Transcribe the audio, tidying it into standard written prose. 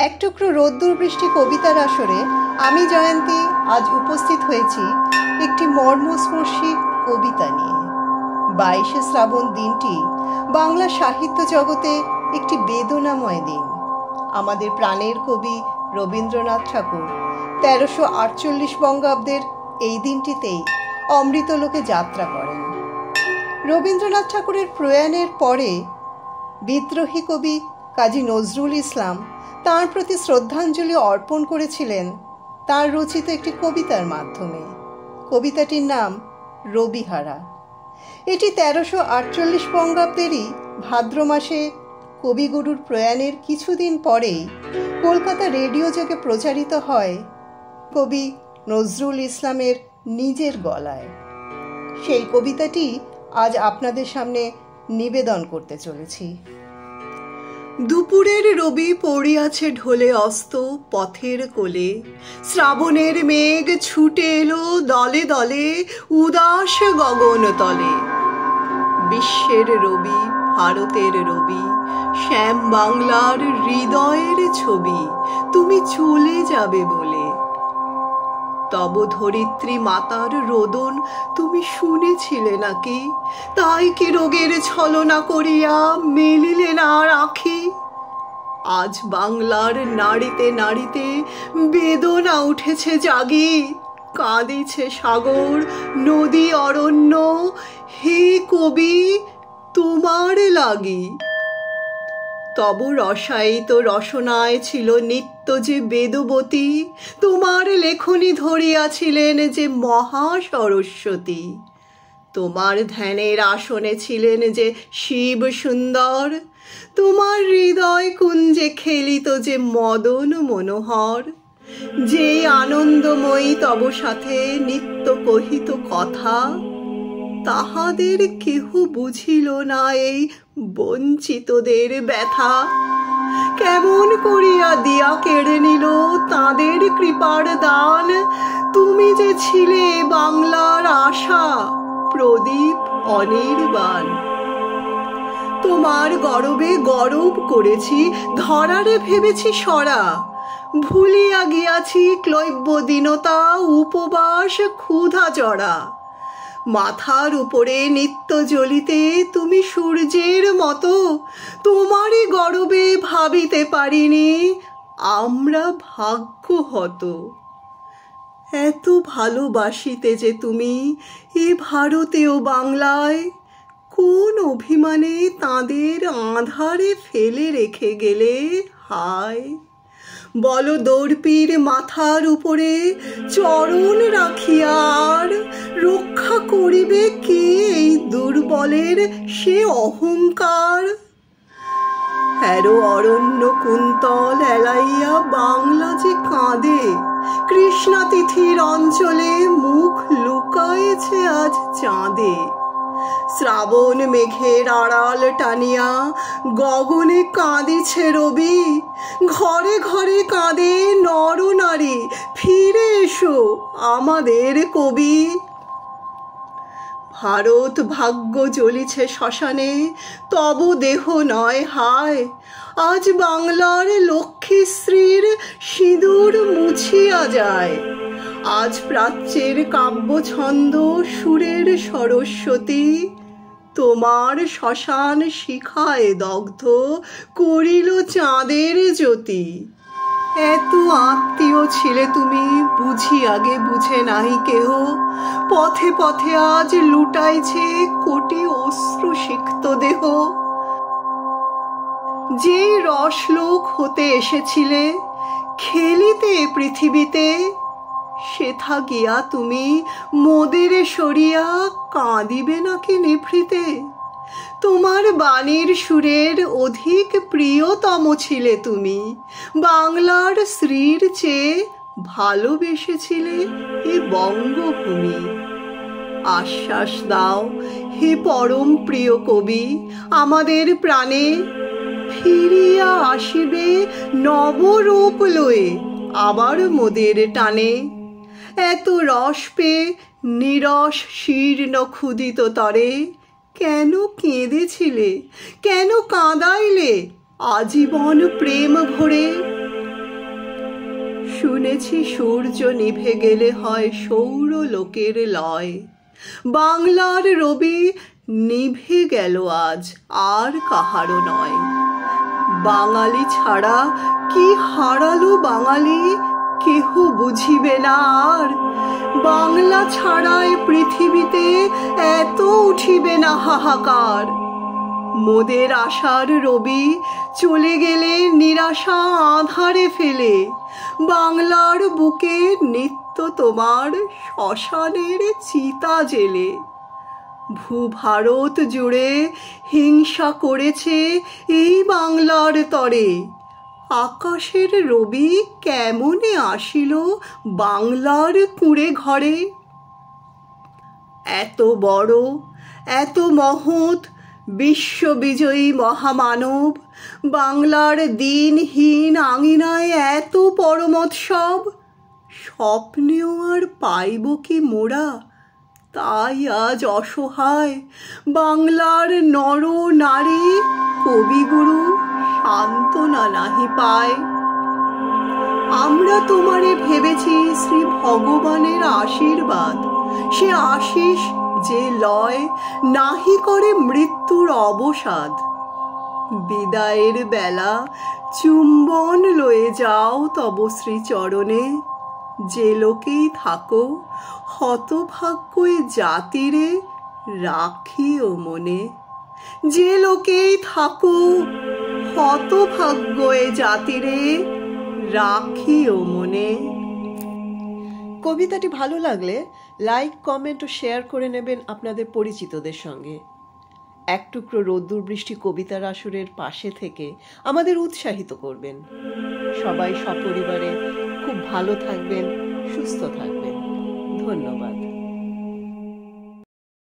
এক টুকরো রোদ্দুর বৃষ্টি কবিতার আসরে আমি জয়ন্তী আজ উপস্থিত হয়েছি একটি মর্মস্পর্শী কবিতা নিয়ে। 22শে শ্রাবণ দিনটি বাংলা সাহিত্য জগতে একটি বেদনাময় দিন। আমাদের প্রাণের কবি রবীন্দ্রনাথ ঠাকুর 1348 বঙ্গাব্দের এই দিনটিতেই অমৃতলোকে যাত্রা করেন। রবীন্দ্রনাথ ঠাকুরের প্রয়াণের পরে বিদ্রোহী কবি কাজী নজরুল ইসলাম তাঁর প্রতি শ্রদ্ধাঞ্জলি অর্পণ করেছিলেন তাঁর রচিত একটি কবিতার মাধ্যমে। কবিতাটির নাম রবিহারা। এটি 1348 বঙ্গাব্দেরই ভাদ্র মাসে কবিগুরুর প্রয়াণের কিছুদিন পরেই কলকাতা রেডিও যোগে প্রচারিত হয় কবি নজরুল ইসলামের নিজের গলায়। সেই কবিতাটি আজ আপনাদের সামনে নিবেদন করতে চলেছি। দুপুরের রবি পড়িয়াছে ঢলে অস্ত পথের কোলে, শ্রাবণের মেঘ ছুটে এলো দলে দলে উদাস গগন তলে। বিশ্বের রবি, ভারতের রবি, শ্যাম বাংলার হৃদয়ের ছবি, তুমি চলে যাবে বলে। তব ধরিত্রী মাতার রোদন তুমি শুনেছিলে নাকি? তাই কি রোগের ছলনা করিয়া মেলিলে না আঁখি? আজ বাংলার নাড়িতে নাড়িতে বেদনা উঠেছে জাগি, কাঁদিছে সাগর নদী অরণ্য, হে কবি তোমার লাগি। তব রসায়িত রসনায় ছিল নিত্য যে বেদবতী, তোমার লেখনী ধরিয়াছিলেন যে মহা সরস্বতী। তোমার ধ্যানের আসনে ছিলেন যে শিব সুন্দর, তোমার হৃদয় কুঞ্জে খেলিত যে মদন মনোহর। যে আনন্দময়ী তব সাথে নিত্য কহিত কথা, তাহাদের কেহ বুঝিল না এই বঞ্চিতদের ব্যথা। কেমন করিয়া দিয়া কেড়ে নিল তাদের কৃপার দান, তুমি যে ছিলে বাংলার আশা প্রদীপ অনির্বাণ। তোমার গরবে গরব করেছি, ধরারে ভেবেছি সরা, ভুলিয়া গিয়াছি ক্লৈব্য দীনতা, উপবাস ক্ষুধা জড়া। মাথার উপরে নিত্য জ্বলিতে তুমি সূর্যের মতো, তোমারই গরবে ভাবিতে পারিনি আমরা ভাগ্যহত। এত ভালোবাসিতে যে তুমি এ ভারতে ও বাংলায়, কোন অভিমানে তাদের আঁধারে ফেলে রেখে গেলে হায়। বল দর্পীর মাথার উপরে চরণ রাখিয়া আর রক্ষা করিবে কে এই দুর্বলের সে অহংকার? হ্যারো অরণ্য কুন্তল এলাইয়া বাংলা যে কাঁদে, কৃষ্ণা তিথির অঞ্চলে মুখ লুকায়েছে আজ চাঁদে। শ্রাবণ মেঘের আড়াল টানিয়া গগনে কাঁদিছে রবি, ঘরে ঘরে কাঁদে নর নারী, ফিরে এসো আমাদের কবি। ভারত ভাগ্য জ্বলিছে শ্মশানে, তব দেহ নয় হায়। আজ বাংলার লক্ষ্মীশ্রীর সিঁদুর মুছিয়া যায়, আজ প্রাচ্যের কাব্য ছন্দ সুরের সরস্বতী, তোমার শ্মশান শিখায় দগ্ধ করিল চাঁদের জ্যোতি। এত আত্মীয় ছিলে তুমি বুঝি আগে বুঝে নাহি কেহ, পথে পথে আজ লুটাইছে কোটি অশ্রু সিক্ত দেহ। যে রসলোক হতে এসেছিলে খেলিতে পৃথিবীতে, সেথা গিয়া তুমি মোদেরে সরিয়া কাঁদিবে নাকি নিভৃতে? তোমার বাণীর সুরের অধিক প্রিয়তম ছিলে তুমি, বাংলার শ্রীর চেয়ে ভালোবেসেছিলে এ বঙ্গভূমি। আশ্বাস দাও হে পরম প্রিয় কবি আমাদের প্রাণে, ফিরিয়া আসিবে নবরূপ লয়ে আবার মোদের টানে। এত রস পেয়ে নিরস শীর্ণ ক্ষুদিত তরে, কেন কেঁদেছিলে কেন কাঁদাইলে আজীবন প্রেম ভরে? শুনেছি সূর্য নিভে গেলে হয় সৌর লোকের লয়। বাংলার রবি নিভে গেল আজ, আর কাহারও নয়। বাঙালি ছাড়া কি হারালো বাঙালি, কেহ বুঝিবে না আর। বাংলা ছাড়াই পৃথিবীতে এত উঠিবে না হাহাকার। মোদের আশার রবি চলে গেলে নিরাশা আঁধারে ফেলে। বাংলার বুকে নিত্য তোমার শ্মশানের চিতা জেলে। ভূভারত জুড়ে হিংসা করেছে এই বাংলার তরে। আকাশের রবি কেমনে আসিল বাংলার কুঁড়ে ঘরে। এত বড়, এত মহৎ, বিশ্ববিজয়ী মহামানব, বাংলার দিনহীন আঙিনায় এত পরমোৎসব। স্বপ্নেও আর পাইব কি মোরা, তাই আজ অসহায় বাংলার নর নারী কবিগুরু সান্ত্বনা নাহি পায়। আমরা তোমারে ভেবেছি শ্রী ভগবানের আশীর্বাদ, সে আশিস যে লয় নাহি করে মৃত্যুর অবসাদ। বিদায়ের বেলা চুম্বন লয়ে যাও তব শ্রীচরণে। যে লোকেই থাকো হতভাগ্যই জাতিরে রাখিও মনে। যে লোকেই থাকো হতভাগ্যই জাতিরে রাখিও মনে। কবিতাটি ভালো লাগলে লাইক, কমেন্ট ও শেয়ার করে নেবেন আপনাদের পরিচিতদের সঙ্গে। এক টুকরো রোদ্দুর বৃষ্টি কবিতার আসরের পাশে থেকে আমাদের উৎসাহিত করবেন। সবাই সপরিবারে খুব ভালো থাকবেন, সুস্থ থাকবেন। ধন্যবাদ।